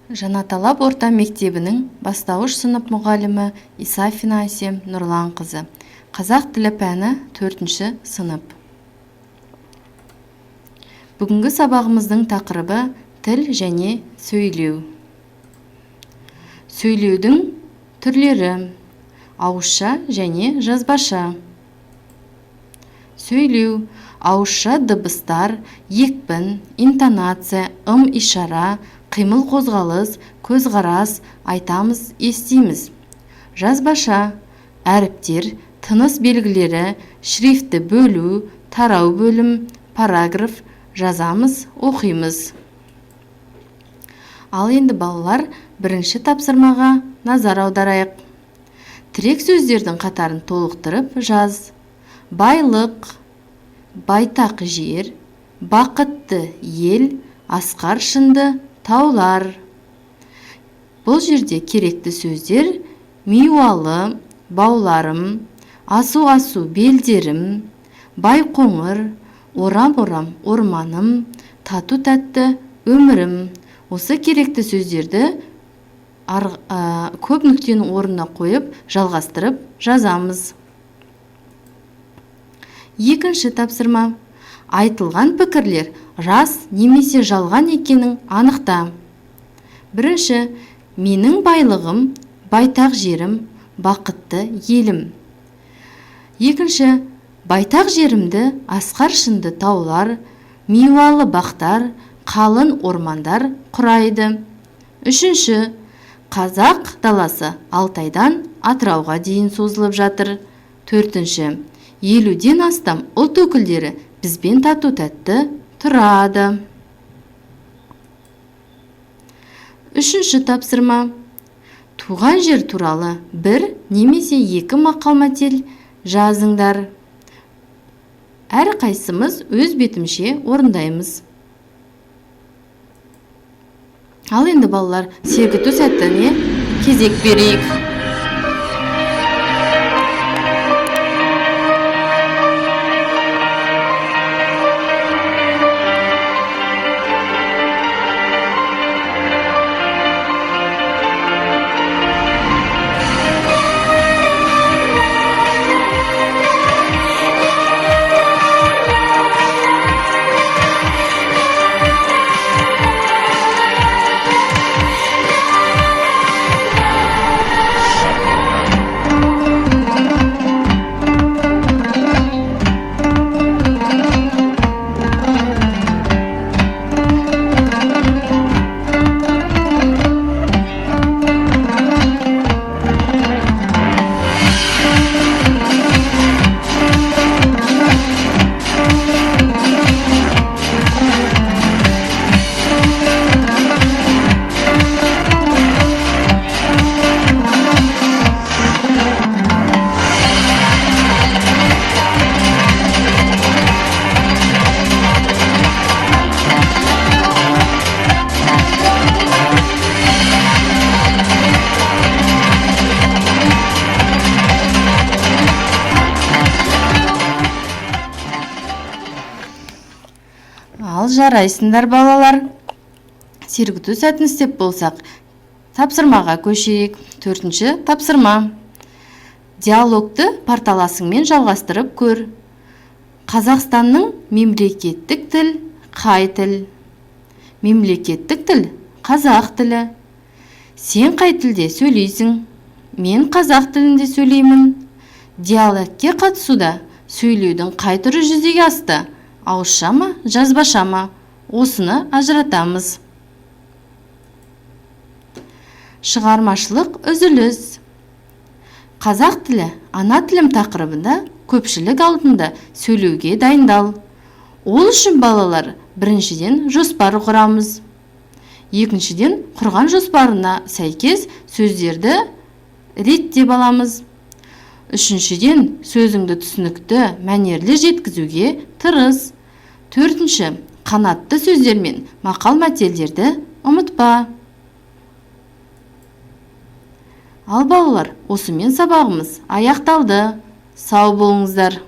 Жаңа талап орта мектебінің бастауыш сынып мұғалімі Исафина Әсем Нұрланқызы. Қазақ тілі пәні 4-ші сынып. Бүгінгі сабағымыздың тақырыбы тіл және сөйлеу. Сөйлеудің түрлері: ауызша және жазбаша. Сөйлеу: ауызша дыбыстар, екпін, интонация, ишара, қимыл қозғалыс, көзқарас, айтамыз, естиміз. Жазбаша: әріптер, тыныс белгілері, шрифті бөлу, тарау бөлім, параграф, жазамыз, оқимыз. Ал енді балалар, бірінші тапсырмаға назар аударайық. Тірек сөздердің қатарын толықтырып жаз. Байлық, байтақ жер, бақытты ел, асқар шынды таулар. Бұл жерде керекті сөздер: миуалы, бауларым, асу-асу белдерім, байқоңыр, орам-орам орманым, тату-тәтті өмірім. Осы керекті сөздерді көп нүктенің орнына қойып, жалғастырып жазамыз. Екінші тапсырма: айтылған пікірлер рас немесе жалған екенін анықта. Бірінші: менің байлығым, байтақ жерім, бақытты елім. Екінші: байтақ жерімді асқар шынды таулар, миуалы бақтар, қалың ормандар құрайды. Үшінші: қазақ даласы Алтайдан Атырауға дейін созылып жатыр. Төртінші: 50-ден астам ұлт өкілдері бізбен тату-тәтті тұрады. Үшінші тапсырма: туған жер туралы бір немесе екі мақал-мәтел жазыңдар. Әр қайсымыз өз бетімше орындаймыз. Ал енді балалар, сергіту сәтіне кезек берейік. Ал жарайсыңдар балалар. Сергіту сәтін істеп болсақ, тапсырмаға көшейік. 4-ші тапсырма: диалогты парталасыңмен жалғастырып көр. Қазақстанның мемлекеттік тіл қай тіл? Мемлекеттік тіл қазақ тілі. Сен қай тілде сөйлейсің? Мен қазақ тілінде сөйлеймін. Диалогке қатысуда сөйлеудің қай түрі жүзеге асты? Ауызша ма, жазбаша ма? Осыны ажыратамыз. Шығармашылық үзіліс. Қазақ тілі ана тілім тақырыбында көпшілік алдында сөйлеуге дайындал. Ол үшін балалар, біріншіден жоспар құрамыз. Екіншіден, құрған жоспарына сәйкес сөздерді реттеп аламыз. Үшіншіден, сөзіңді түсінікті, мәнерлі жеткізуге тырыс. 4-ші, қанатты сөздер мен мақал-мәтелдерді ұмытпа. Ал балалар, осымен сабағымыз аяқталды. Сау болыңыздар.